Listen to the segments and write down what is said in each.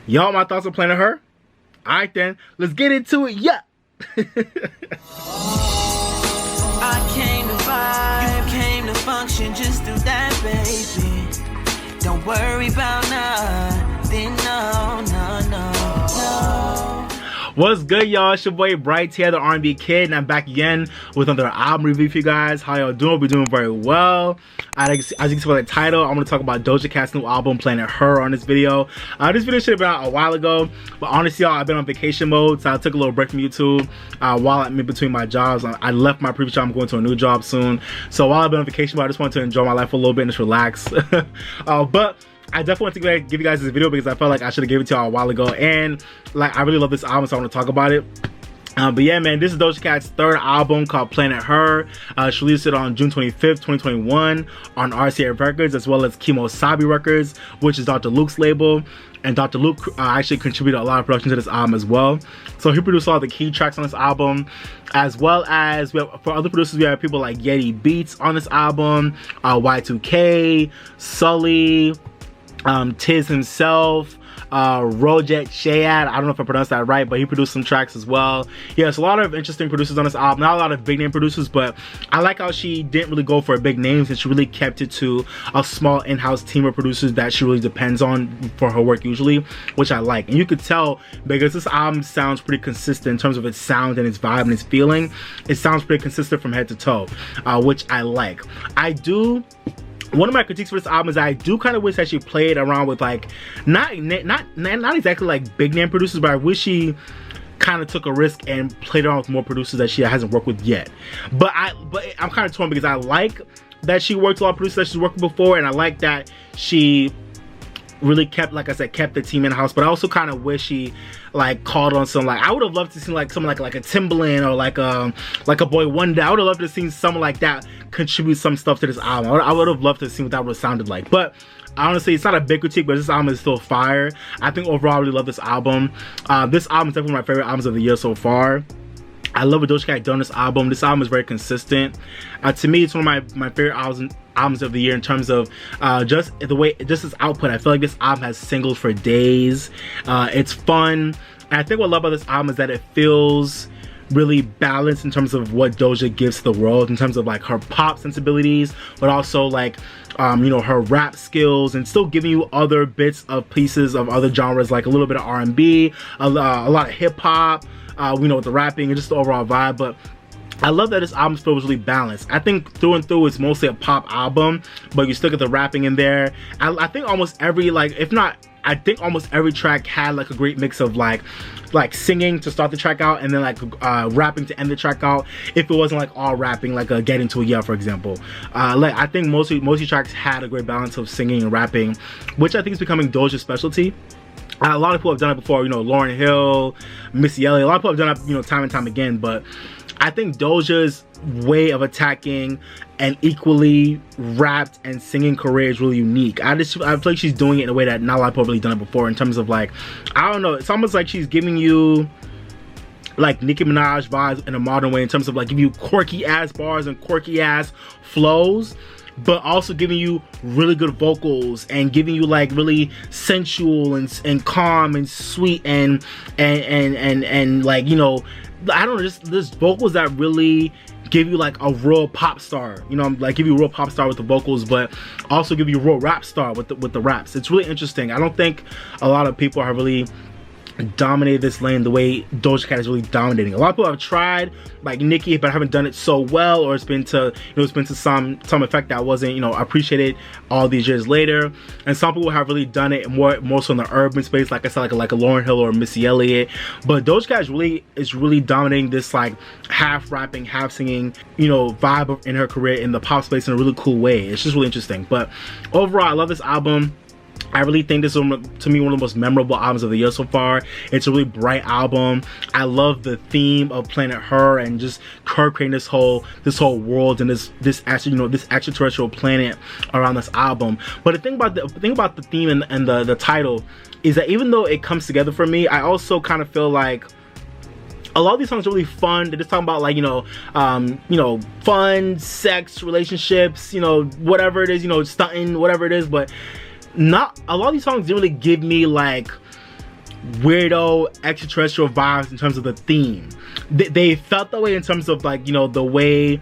Y'all, my thoughts on Planet Her? Alright then, let's get into it, yeah! I came to vibe, you came to function, just do that, baby. Don't worry about nothing, no. What's good, y'all? It's your boy Bright here, the R&B kid, and I'm back again with another album review for you guys. How y'all doing? We're doing very well. As you can see by the title, I'm going to talk about Doja Cat's new album, Planet Her, on this video. This video should have been out a while ago, but honestly, y'all, I've been on vacation mode, so I took a little break from YouTube while I'm in between my jobs. I left my previous job. I'm going to a new job soon. So while I've been on vacation mode, I just wanted to enjoy my life a little bit and just relax. But I definitely want to give you guys this video because I felt like I should have given it to y'all a while ago, and like I really love this album, so I want to talk about it. But yeah, man, this is Doja Cat's third album called Planet Her. She released it on June 25th, 2021 on RCA Records, as well as Kimosabi Records, which is Dr. Luke's label. And Dr. Luke actually contributed a lot of production to this album as well. So he produced all the key tracks on this album, as well as for other producers, we have people like Yeti Beats on this album, Y2K, Sully, Tiz himself, Doja Cat. I don't know if I pronounced that right, but he produced some tracks as well. Yeah, it's a lot of interesting producers on this album. Not a lot of big name producers, but I like how she didn't really go for big names, and she really kept it to a small in-house team of producers that she really depends on for her work usually, which I like. And you could tell because this album sounds pretty consistent in terms of its sound and its vibe and its feeling. It sounds pretty consistent from head to toe, which I like. One of my critiques for this album is that I do kind of wish that she played around with like not exactly like big name producers, but I wish she kind of took a risk and played around with more producers that she hasn't worked with yet. But I'm kind of torn because I like that she worked with a lot of producers that she's worked with before, and I like that she really kept, like I said, kept the team in house. But I also kind of wish she like called on some, like I would have loved to see like someone like a Timbaland or like a Boy Wonder. I would have loved to see someone like that contribute some stuff to this album. I would have loved to see what that would have sounded like. But honestly, it's not a big critique, but this album is still fire. I think overall I really love this album. This album is definitely my favorite albums of the year so far. I love what Doja Cat done on this album. This album is very consistent. To me, it's one of my favorite albums of the year in terms of just its output. I feel like this album has singles for days. It's fun. And I think what I love about this album is that it feels really balanced in terms of what Doja gives to the world, in terms of like her pop sensibilities, but also like you know, her rap skills, and still giving you other bits of pieces of other genres, like a little bit of R&B, a lot of hip-hop, you know, with the rapping and just the overall vibe. But I love that this album feels really balanced. I think through and through it's mostly a pop album, but you still get the rapping in there. I think almost every, like, if not, I think almost every track had like a great mix of like singing to start the track out, and then like rapping to end the track out, if it wasn't like all rapping, like Get Into It Yeah, for example. Like I think most tracks had a great balance of singing and rapping, which I think is becoming Doja's specialty. A lot of people have done it before, you know, Lauryn Hill, Missy Elliott. A lot of people have done it, you know, time and time again. But I think Doja's way of attacking an equally rapped and singing career is really unique. I feel like she's doing it in a way that not a lot of people have really done it before, in terms of like, I don't know, it's almost like she's giving you like Nicki Minaj vibes in a modern way, in terms of like giving you quirky ass bars and quirky ass flows, but also giving you really good vocals and giving you like really sensual and calm and sweet and like, you know, I don't know, just vocals that really give you like a real pop star, you know, like give you a real pop star with the vocals, but also give you a real rap star with the raps. It's really interesting. I don't think a lot of people have really dominated this lane the way Doja Cat is really dominating. A lot of people have tried, like Nicki, but haven't done it so well, or it's been to, you know, it's been to some effect that wasn't, you know, appreciated all these years later. And some people have really done it more so in the urban space, like I said, like a Lauryn Hill or Missy Elliott. But Doja Cat is really dominating this like half rapping, half singing, you know, vibe in her career in the pop space in a really cool way. It's just really interesting. But overall, I love this album. I really think this is, to me, one of the most memorable albums of the year so far. It's a really bright album. I love the theme of Planet Her and just her creating this whole world and this extraterrestrial planet around this album. But the thing about the theme and the title is that even though it comes together for me, I also kind of feel like a lot of these songs are really fun. They're just talking about, like, you know, fun, sex, relationships, you know, whatever it is, you know, stunting, whatever it is. But not a lot of these songs didn't really give me like weirdo extraterrestrial vibes in terms of the theme. They felt that way in terms of like, you know, the way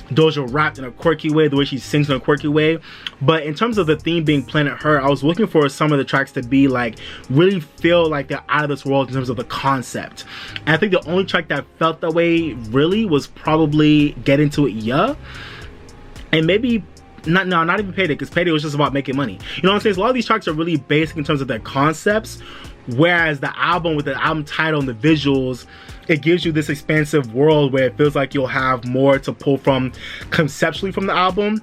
Doja rapped in a quirky way, the way she sings in a quirky way. But in terms of the theme being Planet Her, I was looking for some of the tracks to be like, really feel like they're out of this world in terms of the concept. And I think the only track that felt that way really was probably Get Into It, Yeah. And maybe not even Payday, because Payday was just about making money. You know what I'm saying? So a lot of these tracks are really basic in terms of their concepts, whereas the album, with the album title and the visuals, it gives you this expansive world where it feels like you'll have more to pull from conceptually from the album.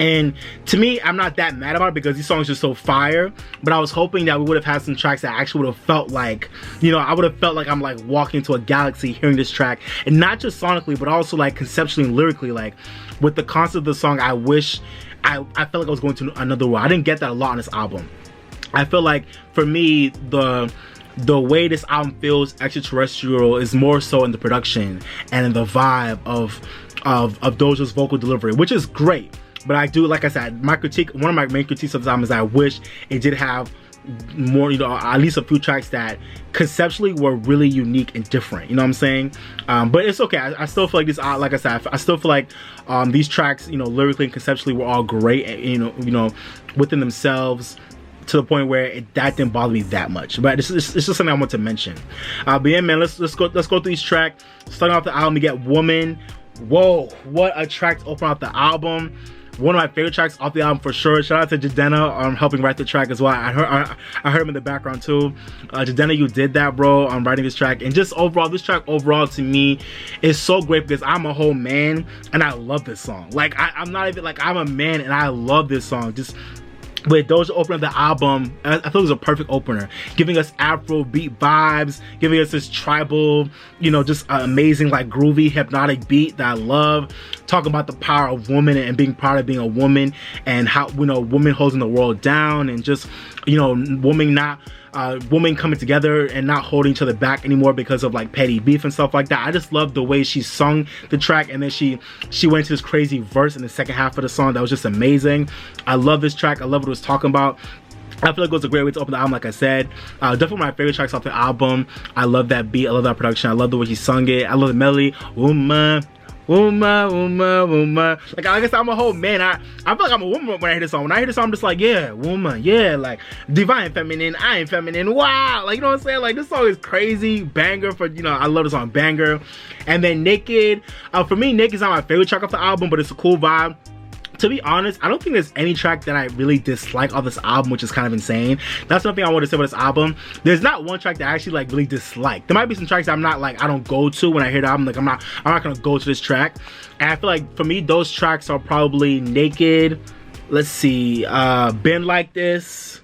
And to me, I'm not that mad about it because these songs are so fire, but I was hoping that we would have had some tracks that actually would have felt like, you know, I would have felt like I'm like walking into a galaxy hearing this track, and not just sonically, but also like conceptually and lyrically. Like with the concept of the song, I wish I felt like I was going to another world. I didn't get that a lot on this album. I feel like for me, the way this album feels extraterrestrial is more so in the production and in the vibe of Doja's vocal delivery, which is great. But I do, like I said, one of my main critiques of this album is I wish it did have more, you know, at least a few tracks that conceptually were really unique and different, you know what I'm saying? But it's okay. I still feel like this, like I said, I still feel like these tracks, you know, lyrically and conceptually were all great, you know, within themselves, to the point where that didn't bother me that much. But it's just something I want to mention. But yeah, man, let's go through these tracks. Starting off the album, we get Woman. Whoa, what a track to open up the album. One of my favorite tracks off the album for sure. Shout out to Jadena on helping write the track as well. I heard him in the background too. Jadena, you did that, bro, on writing this track. And just overall, this track overall to me is so great because I'm a whole man and I love this song. Like I'm not even like, I'm a man and I love this song. Just with Doja opening up the album, I thought it was a perfect opener, giving us Afrobeat vibes, giving us this tribal, you know, just amazing, like groovy, hypnotic beat that I love. Talking about the power of woman and being proud of being a woman, and how, you know, women holding the world down, and just, you know, women coming together and not holding each other back anymore because of like petty beef and stuff like that. I just love the way she sung the track, and then she went into this crazy verse in the second half of the song that was just amazing. I love this track. I love what it was talking about. I feel like it was a great way to open the album, like I said. Definitely my favorite tracks off the album. I love that beat. I love that production. I love the way she sung it. I love the melody. Woman. Like I guess I'm a whole man. I feel like I'm a woman when I hear this song. When I hear this song, I'm just like, yeah, woman, yeah, like divine feminine, I am feminine. Wow, like, you know what I'm saying? Like, this song is crazy, banger for, you know, I love this song, banger. And then Naked, for me, Naked's not my favorite track off the album, but it's a cool vibe. To be honest, I don't think there's any track that I really dislike on this album, which is kind of insane. That's something I want to say about this album. There's not one track that I actually like really dislike. There might be some tracks that I'm not like, I don't go to when I hear the album. Like I'm not gonna go to this track. And I feel like for me, those tracks are probably Naked, let's see, Been Like This,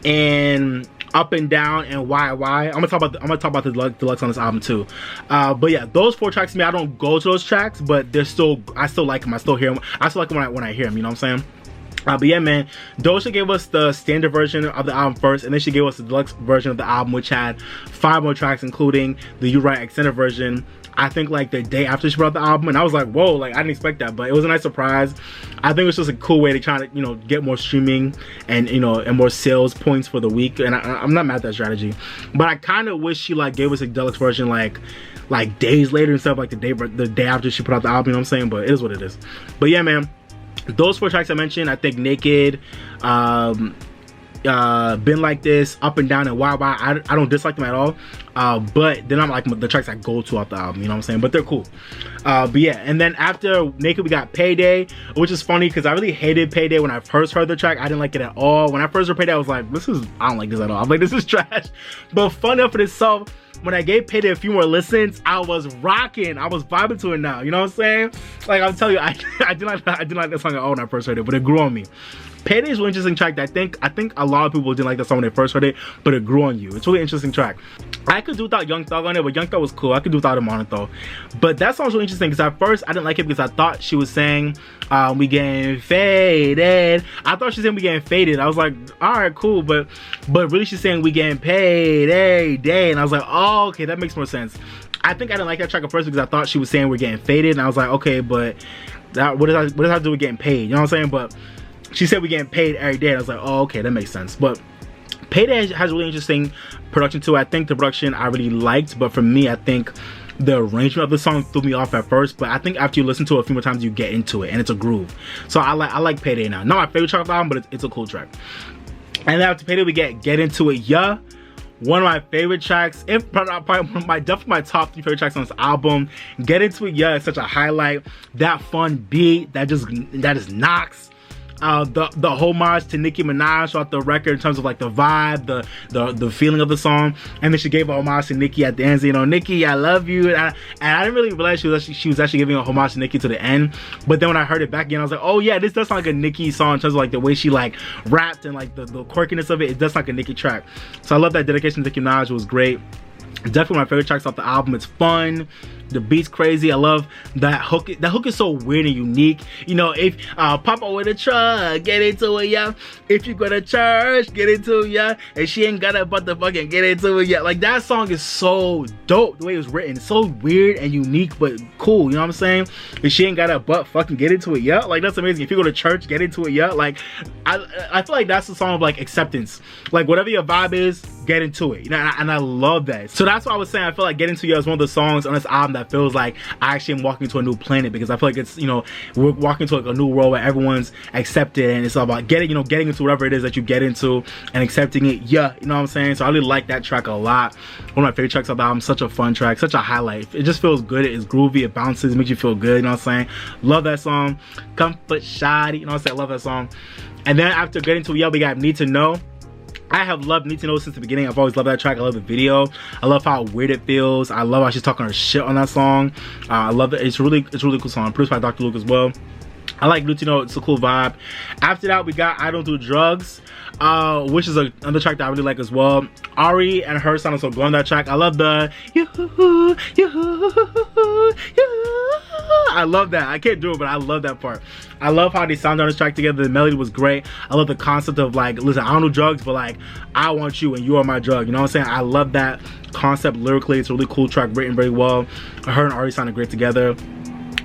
and Up and Down, and Why. I'm gonna talk about the deluxe on this album too. But yeah, those four tracks to me, I don't go to those tracks, but I still like them. I still hear them. I still like them when I hear them. You know what I'm saying? But yeah, man, Doja gave us the standard version of the album first, and then she gave us the deluxe version of the album, which had 5 more tracks, including the You Right extended version. I think like the day after she brought out the album, and I was like, whoa, like I didn't expect that, but it was a nice surprise. I think it was just a cool way to try to, you know, get more streaming and, you know, and more sales points for the week, and I'm not mad at that strategy. But I kind of wish she like gave us a deluxe version like days later and stuff, like the day after she put out the album, you know what I'm saying? But it is what it is. But yeah, man, those 4 tracks I mentioned, I think Naked, Been Like This, Up and Down, and Why, I don't dislike them at all, but they're not like the tracks I go to off the album, you know what I'm saying? But they're cool. But yeah, and then after Naked we got Payday, which is funny because I really hated Payday when I first heard the track. I didn't like it at all. When I first heard Payday, I was like, I don't like this at all. I'm like, this is trash. But fun enough for itself, when I gave Payday a few more listens, I was rocking. I was vibing to it now, you know what I'm saying? Like, I'm telling you, I didn't like that song at all when I first heard it, but it grew on me. Payday is a really interesting track that I think a lot of people didn't like that song when they first heard it, but it grew on you. It's a really interesting track. I could do without Young Thug on it, but Young Thug was cool. I could do without him on it though. But that song's really interesting because at first I didn't like it because I thought she was saying we getting faded. I thought she was saying we getting faded. I was like, all right, cool, but really she's saying we getting paid every day, and I was like, oh, okay, that makes more sense. I think I didn't like that track at first because I thought she was saying we're getting faded, and I was like, okay, but what does that have to do with getting paid? You know what I'm saying? But she said we getting paid every day, and I was like, oh, okay, that makes sense. But Payday has really interesting production too. I think the production I really liked, but for me, I think the arrangement of the song threw me off at first, but I think after you listen to it a few more times, you get into it, and it's a groove. So I like Payday now. Not my favorite track of the album, but it's a cool track. And then after Payday, we get Into It, yeah. One of my favorite tracks, if probably definitely my top 3 favorite tracks on this album. Get Into It, yeah, is such a highlight. That fun beat that just knocks. The homage to Nicki Minaj throughout the record in terms of like the vibe, the feeling of the song, and then she gave a homage to Nicki at the end. So, you know, Nicki, I love you, and I didn't really realize she was actually giving a homage to Nicki to the end. But then when I heard it back again, I was like, oh yeah, this does sound like a Nicki song in terms of like the way she like rapped and like the quirkiness of it. It does sound like a Nicki track. So I love that dedication to Nicki Minaj. It was great. Definitely my favorite tracks off the album. It's fun. The beat's crazy. I love that hook. That hook is so weird and unique. You know, if pop out with a truck, get into it, yeah. If you go to church, get into it, yeah. And she ain't got a but the fucking get into it, yeah. Like that song is so dope. The way it was written, it's so weird and unique, but cool. You know what I'm saying? If she ain't got a but fucking get into it, yeah. Like that's amazing. If you go to church, get into it, yeah. Like I feel like that's the song of like acceptance. Like whatever your vibe is, get into it. You know, and I love that. So that's what I was saying. I feel like Get Into You is one of the songs on this album that feels like I actually am walking to a new planet, because I feel like it's, you know, we're walking to like a new world where everyone's accepted, and it's all about getting into whatever it is that you get into and accepting it, yeah. You know what I'm saying? So I really like that track a lot. One of my favorite tracks of the album. Such a fun track, such a highlight. It just feels good. It's groovy, it bounces, it makes you feel good. You know what I'm saying? Love that song. Comfort Shoddy. You know what I'm saying? I love that song. And then after Get Into It, yeah, we got Need to Know. I have loved Need to Know since the beginning. I've always loved that track. I love the video. I love how weird it feels. I love how she's talking her shit on that song. I love it. It's really cool song. Produced by Dr. Luke as well. I like Need to Know. It's a cool vibe. After that, we got I Don't Do Drugs, which is another track that I really like as well. Ari and her sound so good on that track. I love the yoo-hoo, yoo-hoo, yoo-hoo. I love that. I can't do it, but I love that part. I love how they sound on this track together. The melody was great. I love the concept of like, listen, I don't do drugs, but like, I want you and you are my drug. You know what I'm saying? I love that concept lyrically. It's a really cool track, written very well. Her and Ari sounded great together.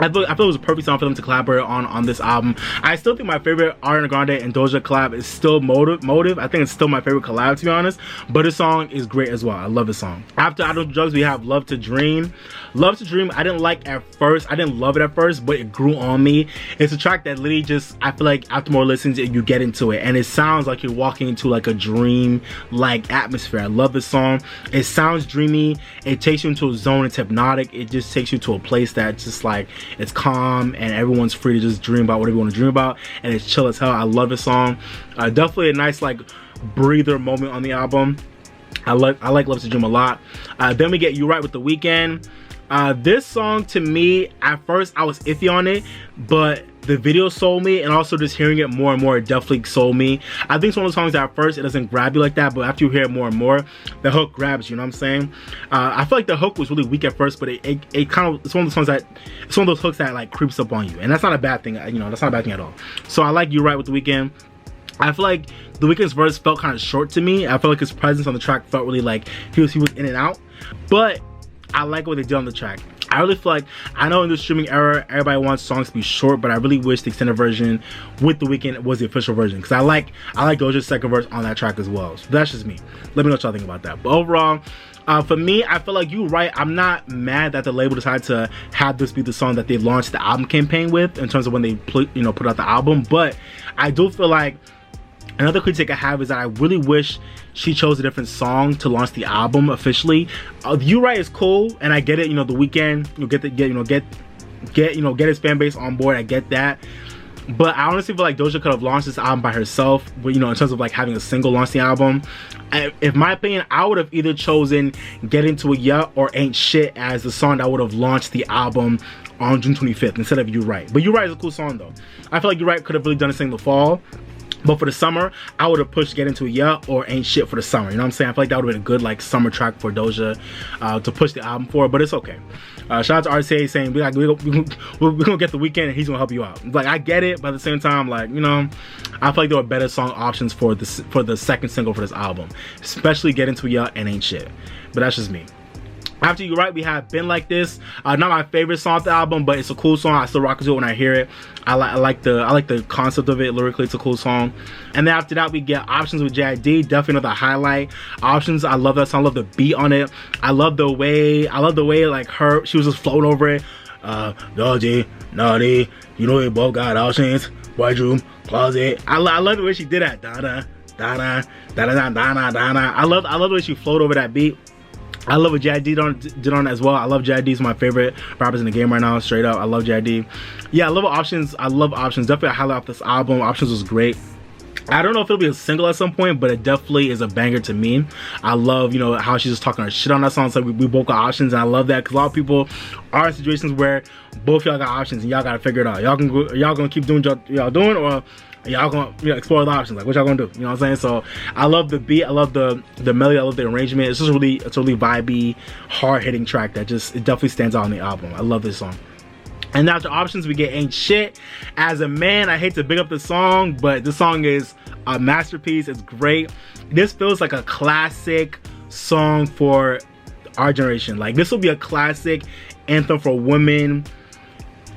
I feel it was a perfect song for them to collaborate on this album. I still think my favorite Ariana Grande and Doja collab is still Motive. I think it's still my favorite collab, to be honest. But this song is great as well. I love this song. After I Don't Do Drugs, we have Love to Dream. Love to Dream, I didn't like at first. I didn't love it at first, but it grew on me. It's a track that literally just, I feel like after more listens, you get into it. And it sounds like you're walking into like a dream-like atmosphere. I love this song. It sounds dreamy. It takes you into a zone. It's hypnotic. It just takes you to a place that's just like, it's calm and everyone's free to just dream about whatever you want to dream about, and it's chill as hell. I love this song. Definitely a nice like breather moment on the album. I like Love to Dream a lot. Then we get You Right with The Weeknd. This song, to me, at first I was iffy on it, but the video sold me, and also just hearing it more and more, it definitely sold me. I think it's one of those songs that at first it doesn't grab you like that, but after you hear it more and more, the hook grabs you. You know what I'm saying? I feel like the hook was really weak at first, but it kind of, it's one of those songs that, it's one of those hooks that like creeps up on you, and that's not a bad thing. You know, that's not a bad thing at all. So I like You Right with The Weeknd. I feel like The Weeknd's verse felt kind of short to me. I feel like his presence on the track felt really like he was in and out, but I like what they did on the track. I really feel like, I know in the streaming era, everybody wants songs to be short, but I really wish the extended version with The Weeknd was the official version, because I like Doja's second verse on that track as well. So that's just me. Let me know what y'all think about that. But overall, for me, I feel like You Right, I'm not mad that the label decided to have this be the song that they launched the album campaign with, in terms of when they put out the album. But I do feel like another critique I have is that I really wish she chose a different song to launch the album officially. You Right is cool, and I get it. You know, The Weeknd, get his fan base on board. I get that, but I honestly feel like Doja could have launched this album by herself. But in terms of like having a single launch the album, in my opinion, I would have either chosen Get Into It, yeah, or Ain't Shit as the song that would have launched the album on June 25th instead of You Right. But You Right is a cool song though. I feel like You Right could have really done this thing in the fall. But for the summer, I would have pushed Get Into It, yeah, or Ain't Shit for the summer. You know what I'm saying? I feel like that would have been a good like summer track for Doja to push the album for, but it's okay. Shout out to RCA saying we're gonna get The Weeknd and he's gonna help you out. Like, I get it, but at the same time, like, I feel like there were better song options for the second single for this album, especially Get Into It, yeah, and Ain't Shit. But that's just me. After You Right, we have Been Like This. Not my favorite song off the album, but it's a cool song. I still rock to it when I hear it. I like the concept of it. Lyrically, it's a cool song. And then after that, we get Options with JID. Definitely another highlight. Options, I love that song. I love the beat on it. I love the way like she was just floating over it. Doja, naughty, you know we both got options. White room, closet. I love the way she did that. Da-da, da-da, da-da, da-da, da-da. I love the way she flowed over that beat. I love what JID did on it as well. I love JID. He's my favorite rappers in the game right now, straight up. I love JID. Yeah, I love Options. I love Options. Definitely a highlight off this album. Options was great. I don't know if it'll be a single at some point, but it definitely is a banger to me. I love, you know, how she's just talking her shit on that song. So we both got options, and I love that because a lot of people are in situations where both y'all got options and y'all gotta figure it out. Y'all gonna keep doing what y'all doing, or y'all gonna, you know, explore the options. Like, what y'all gonna do? You know what I'm saying? So I love the beat. I love the melody. I love the arrangement. It's just really vibey, hard hitting track that it definitely stands out on the album. I love this song. And after Options, we get Ain't Shit. As a man, I hate to big up the song, but this song is a masterpiece. It's great. This feels like a classic song for our generation. Like, this will be a classic anthem for women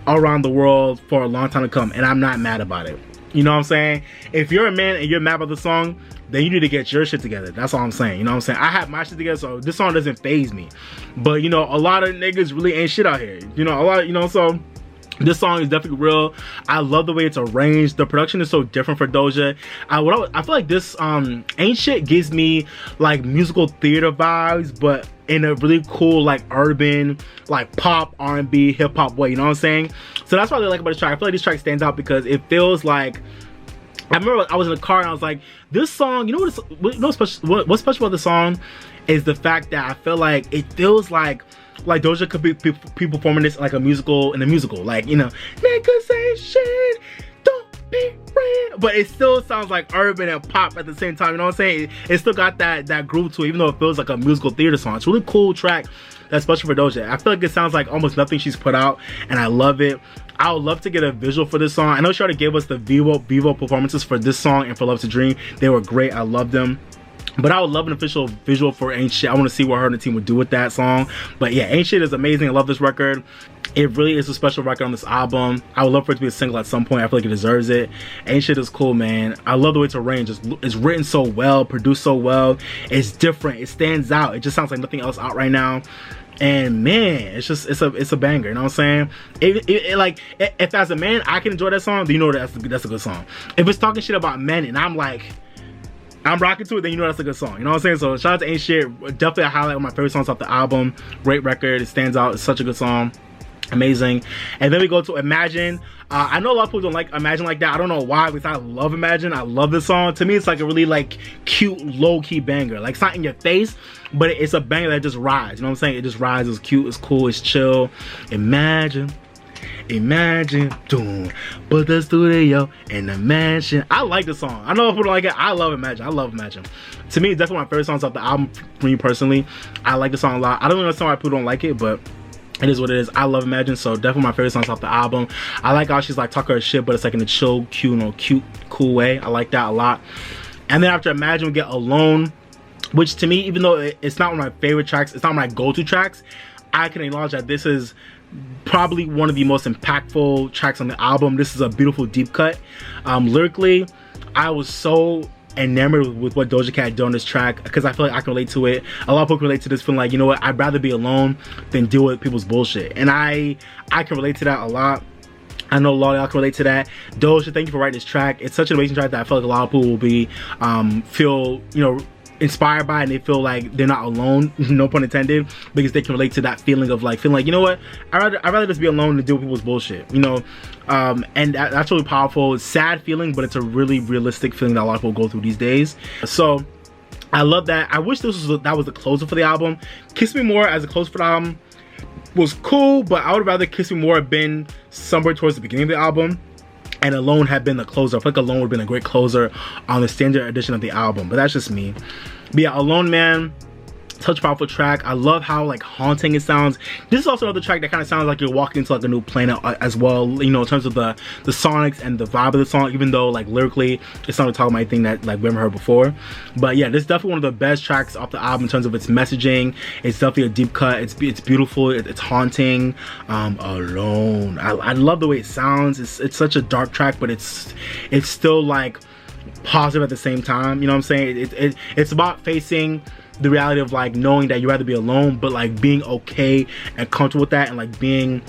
around the world for a long time to come, and I'm not mad about it. You know what I'm saying? If you're a man and you're mad about the song, then you need to get your shit together. That's all I'm saying. You know what I'm saying? I have my shit together, so this song doesn't faze me. But, you know, a lot of niggas really ain't shit out here. You know, a lot of, you know, so this song is definitely real. I love the way it's arranged. The production is so different for Doja. I feel like this Ain't Shit gives me like musical theater vibes, but in a really cool, like, urban, like, pop, R&B, hip-hop way. You know what I'm saying? So that's what I really like about this track. I feel like this track stands out because it feels like, I remember I was in the car and I was like, this song, you know what's special about the song is the fact that I feel like it feels like Doja could be performing this like in a musical, like, you know, niggas say shit, don't be red, but it still sounds like urban and pop at the same time. You know what I'm saying? It still got that groove to it, even though it feels like a musical theater song. It's a really cool track that's special for Doja. I feel like it sounds like almost nothing she's put out, and I love it. I would love to get a visual for this song. I know she already gave us the Vivo performances for this song and for Love to Dream. They were great. I love them. But I would love an official visual for Ain't Shit. I want to see what her and the team would do with that song. But yeah, Ain't Shit is amazing. I love this record. It really is a special record on this album. I would love for it to be a single at some point. I feel like it deserves it. Ain't Shit is cool, man. I love the way it's arranged. It's written so well, produced so well. It's different. It stands out. It just sounds like nothing else out right now. And man, it's a banger. You know what I'm saying? Like, if as a man I can enjoy that song, then you know that's a good song. If it's talking shit about men and I'm like, I'm rocking to it, then you know that's a good song. You know what I'm saying? So shout out to Ain't Shit. Definitely a highlight, one of my favorite songs off the album. Great record. It stands out. It's such a good song. Amazing. And then we go to Imagine. I know a lot of people don't like Imagine like that. I don't know why, because I love Imagine. I love this song. To me, it's like a really like cute, low-key banger. Like, it's not in your face, but it's a banger that just rides. You know what I'm saying? It just rides. It's cute. It's cool. It's chill. Imagine, doom, put the studio in the mansion. I like the song. I know if people don't like it. I love Imagine. I love Imagine. To me, it's definitely my favorite songs off the album. For me personally, I like the song a lot. I don't know why people don't like it, but it is what it is. I love Imagine, so definitely my favorite songs off the album. I like how she's like talking her shit, but it's like in a chill, cute, cool way. I like that a lot. And then after Imagine, we get Alone, which to me, even though it's not one of my favorite tracks, it's not my go-to tracks, I can acknowledge that this is probably one of the most impactful tracks on the album. This is a beautiful deep cut. Lyrically, I was so enamored with what Doja Cat did on this track because I feel like I can relate to it. A lot of people relate to this feeling like, you know what, I'd rather be alone than deal with people's bullshit. And I can relate to that a lot. I know a lot of y'all can relate to that. Doja, thank you for writing this track. It's such an amazing track that I feel like a lot of people will be feel, you know, inspired by, and they feel like they're not alone, no pun intended, because they can relate to that feeling of like feeling like, you know what, I'd rather just be alone than deal with people's bullshit, you know. And that's really powerful. It's a sad feeling, but it's a really realistic feeling that a lot of people go through these days. So I love that. I wish that was the closer for the album. Kiss Me More as a closer for the album was cool, but I would rather Kiss Me More have been somewhere towards the beginning of the album, and Alone had been the closer. I feel like Alone would have been a great closer on the standard edition of the album, but that's just me. But yeah, Alone, man, Such a powerful track. I love how like haunting it sounds. This is also another track that kind of sounds like you're walking into like a new planet as well, you know, in terms of the sonics and the vibe of the song, even though like lyrically it's not talking about anything that like we haven't heard before. But yeah, this is definitely one of the best tracks off the album in terms of its messaging. It's definitely a deep cut. It's beautiful. It's haunting. Alone. I love the way it sounds. It's such a dark track, but it's still like positive at the same time. You know what I'm saying? It's about facing the reality of like knowing that you'd rather be alone, but like being okay and comfortable with that, and like being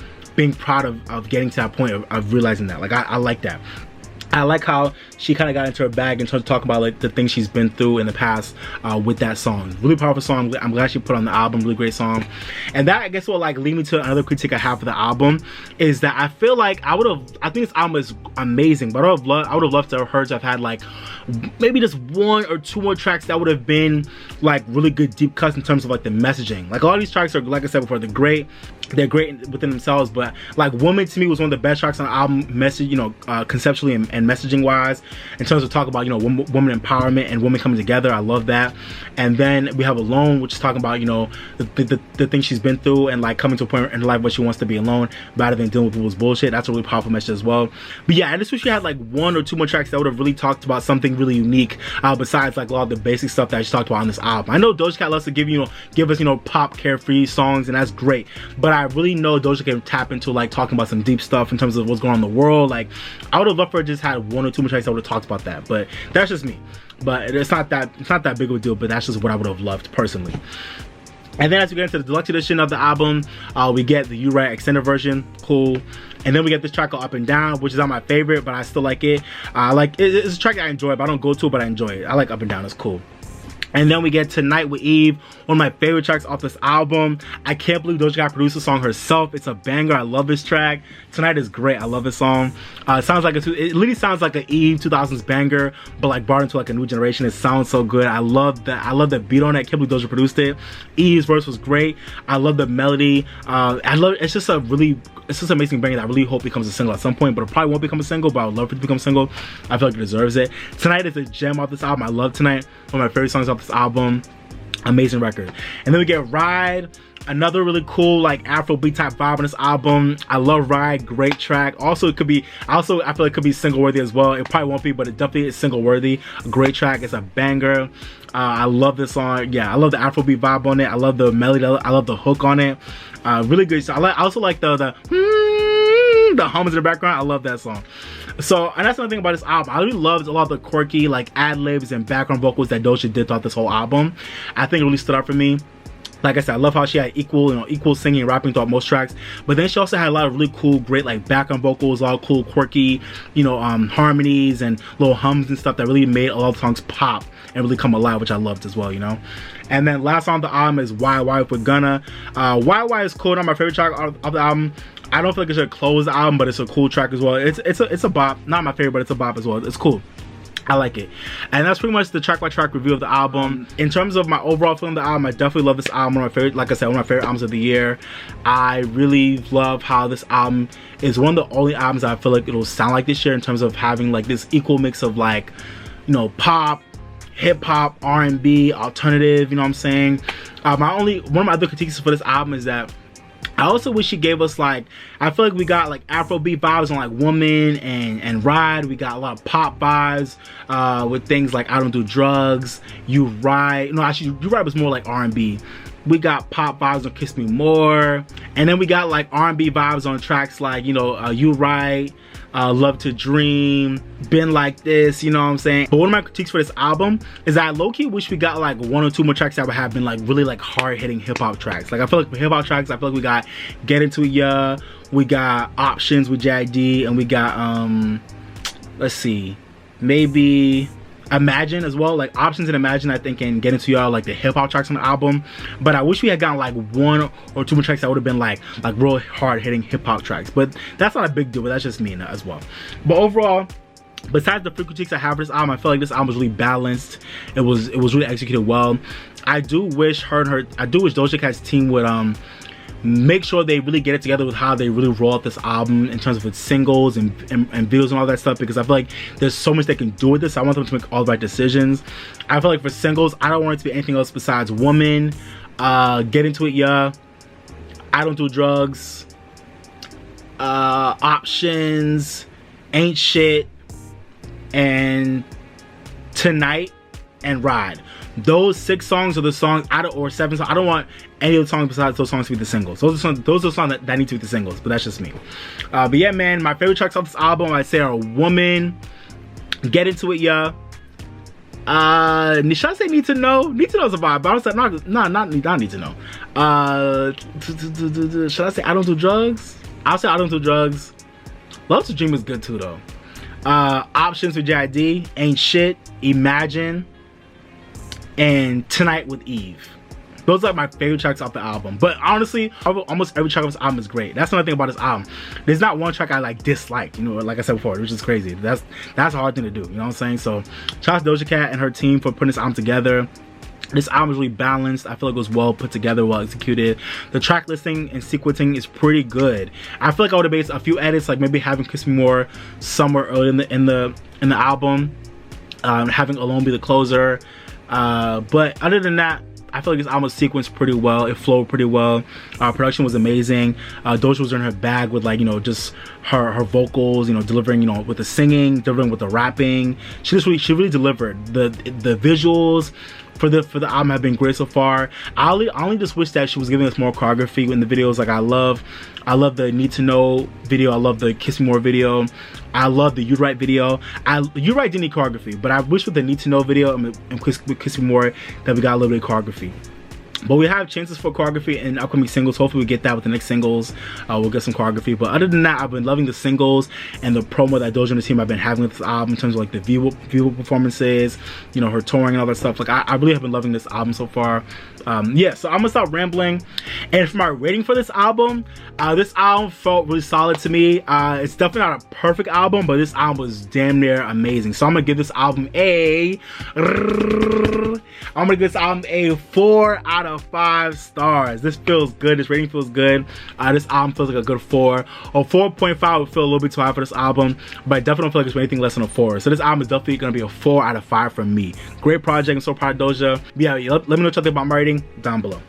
proud of getting to that point of realizing that. Like I like that. I like how she kind of got into her bag in terms of talking about like the things she's been through in the past with that song. Really powerful song. I'm glad she put on the album. Really great song. And that, I guess, will like lead me to another critique I have for the album, is that I feel like I think this album is amazing, but I would have loved to have had like maybe just 1 or 2 more tracks that would have been like really good deep cuts in terms of like the messaging. Like a lot of these tracks are, like I said before, they're great within themselves, but like Woman to me was one of the best tracks on the album, message, you know, conceptually and messaging wise, in terms of talk about, you know, woman empowerment and women coming together. I love that. And then we have Alone, which is talking about, you know, the things she's been through and like coming to a point in her life where she wants to be alone rather than dealing with people's bullshit. That's a really powerful message as well. But yeah, I just wish we had like 1 or 2 more tracks that would have really talked about something really unique besides like a lot of the basic stuff that I just talked about on this album. I know Doja Cat loves to give us, you know, pop carefree songs, and that's great, but I really know Doja can tap into like talking about some deep stuff in terms of what's going on in the world. Like I would have loved for her to just had 1 or 2 more tracks that would have talked about that, but that's just me. But it's not that big of a deal, but that's just what I would have loved personally. And then as we get into the deluxe edition of the album, we get the You Right extended version. Cool. And then we get this track called Up and Down, which is not my favorite, but I still like it. It's a track I enjoy, but I don't go to it, but I enjoy it. I like Up and Down. It's cool. And then we get Tonight with Eve, one of my favorite tracks off this album. I can't believe Doja Cat produced the song herself. It's a banger. I love this track. Tonight is great. I love this song. It literally sounds like an Eve 2000s banger, but like brought into like a new generation. It sounds so good. I love that. I love the beat on it. I can't believe Doja produced it. Eve's verse was great. I love the melody. It's just an amazing banger that I really hope becomes a single at some point, but it probably won't become a single, but I would love for it to become a single. I feel like it deserves it. Tonight is a gem off this album. I love Tonight. One of my favorite songs off this album. Amazing record. And then we get Ride, another really cool like Afrobeat type vibe on this album. I love Ride, great track. I feel like it could be single worthy as well. It probably won't be, but it definitely is single worthy. A great track. It's a banger. I love this song. Yeah, I love the Afrobeat vibe on it. I love the melody. I love the hook on it. Really good. I also like the hums in the background. I love that song. So, and that's another thing about this album. I really loved a lot of the quirky like ad-libs and background vocals that Doja did throughout this whole album. I think it really stood out for me. Like I said, I love how she had equal singing and rapping throughout most tracks, but then she also had a lot of really cool, great like background vocals, all cool, quirky, harmonies and little hums and stuff that really made a lot of songs pop and really come alive, which I loved as well, And then last on the album is Why with Gunna. Why is cool, not my favorite track of the album. I don't feel like it should close the album, but it's a cool track as well. It's a bop, not my favorite, but it's a bop as well. It's cool. I like it. And that's pretty much the track by track review of the album. In terms of my overall feeling of the album, I definitely love this album. One of my favorite, like I said, one of my favorite albums of the year. I really love how this album is one of the only albums that I feel like it'll sound like this year in terms of having like this equal mix of like, pop, hip-hop, R&B, alternative, you know what I'm saying? One of my other critiques for this album is that I also wish she gave us like, I feel like we got like Afrobeat vibes on like Woman and Ride. We got a lot of pop vibes with things like I Don't Do Drugs, You Ride. No, actually, You Ride was more like R&B. We got pop vibes on Kiss Me More. And then we got like R&B vibes on tracks like, You Ride, Love to Dream, Been Like This, you know what I'm saying? But one of my critiques for this album is that I low-key wish we got like 1 or 2 more tracks that would have been like really like hard-hitting hip-hop tracks. Like I feel like for hip-hop tracks, I feel like we got Get Into Ya, we got Options with JID, and we got let's see, maybe Imagine as well. Like Options and Imagine, I think, and Get Into Ya like the hip-hop tracks on the album. But I wish we had gotten like 1 or 2 more tracks that would have been like real hard-hitting hip-hop tracks. But that's not a big deal, but that's just me as well. But overall, besides the free critiques I have for this album, I feel like this album was really balanced. It was really executed well. I do wish Doja Cat's team would make sure they really get it together with how they really roll out this album in terms of its singles and videos and all that stuff, because I feel like there's so much they can do with this. I want them to make all the right decisions. I feel like for singles, I don't want it to be anything else besides Woman, Get Into It, Yeah, I Don't Do Drugs, Options, Ain't Shit, and Tonight, and Ride. Those 6 songs are the songs, or 7 songs. I don't want any of the songs besides those songs to be the singles. Those are the songs that need to be the singles, but that's just me. But yeah, man, my favorite tracks off this album, I'd say, are Woman, Get Into It, Yeah. Should I say Need to Know? Need to Know is a vibe, but I was like, not Need to Know. Should I say I Don't Do Drugs? I'll say I Don't Do Drugs. Love to Dream is good too, though. Options with JID, Ain't Shit, Imagine, and Tonight with Eve. Those are my favorite tracks off the album. But honestly, almost every track of this album is great. That's another thing about this album. There's not one track I like dislike, you know, like I said before, which is crazy. That's a hard thing to do, you know what I'm saying? So shout out to Doja Cat and her team for putting this album together. This album is really balanced. I feel like it was well put together, well executed. The track listing and sequencing is pretty good. I feel like I would have made a few edits, like maybe having Kiss Me More somewhere early in the album, having Alone be the closer. But other than that, I feel like this album was sequenced pretty well. It flowed pretty well. Production was amazing. Doja was in her bag with, like, you know, just her vocals, you know, delivering, you know, with the singing, delivering with the rapping. She really delivered. The visuals for the album have been great so far. I only just wish that she was giving us more choreography in the videos. Like I love the Need to Know video. I love the Kiss Me More video. I love the You Right video. You Right didn't need choreography, but I wish with the Need to Know video and with Kiss Me More that we got a little bit of choreography. But we have chances for choreography in upcoming singles. Hopefully we get that with the next singles. We'll get some choreography. But other than that, I've been loving the singles and the promo that Doja and the team have been having with this album in terms of like the visual performances, you know, her touring and all that stuff. Like I really have been loving this album so far. Yeah, so I'm gonna stop rambling. And for my rating for this album felt really solid to me. It's definitely not a perfect album, but this album was damn near amazing. So I'm gonna give this album a 4 out of 5 stars. This feels good. This rating feels good. This album feels like a good 4. A 4.5 would feel a little bit too high for this album, but I definitely don't feel like it's anything less than a 4. So this album is definitely gonna be a 4 out of 5 from me. Great project. I'm so proud of Doja. Yeah, let me know what you think about my rating down below.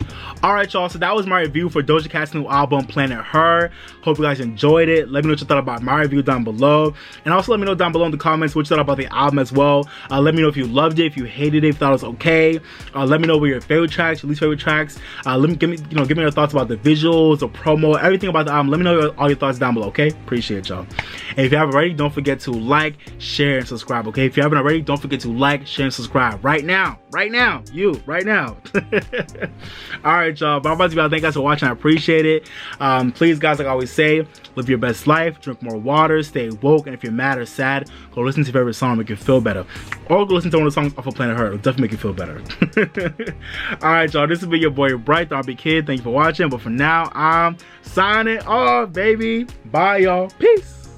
Alright, y'all, so that was my review for Doja Cat's new album, Planet Her. Hope you guys enjoyed it. Let me know what you thought about my review down below. And also let me know down below in the comments what you thought about the album as well. Let me know if you loved it, if you hated it, if you thought it was okay. Let me know what your favorite tracks, your least favorite tracks. Give me your thoughts about the visuals, the promo, everything about the album. Let me know all your thoughts down below, okay? Appreciate y'all. And if you haven't already, don't forget to like, share, and subscribe, okay? If you haven't already, don't forget to like, share, and subscribe right now. Right now. Alright, y'all. But I'm about to be out. Thank you guys for watching. I appreciate it. Please, guys, like I always say, live your best life, drink more water, stay woke, and if you're mad or sad, go listen to your favorite song, make you feel better. Or go listen to one of the songs off of Planet Her. It'll definitely make you feel better. Alright, y'all. This has been your boy Bright, the RB Kid. Thank you for watching. But for now, I'm signing off, baby. Bye, y'all. Peace.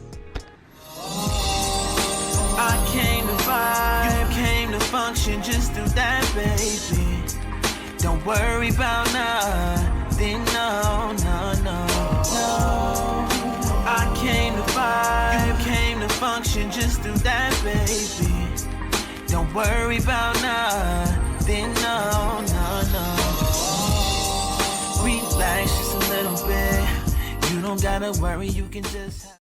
I came to vibe, you came to function, just do that, baby. Don't worry about nothing, no. I came to vibe, you came to function, just do that, baby. Don't worry about nothing, no. Relax just a little bit. You don't gotta worry, you can just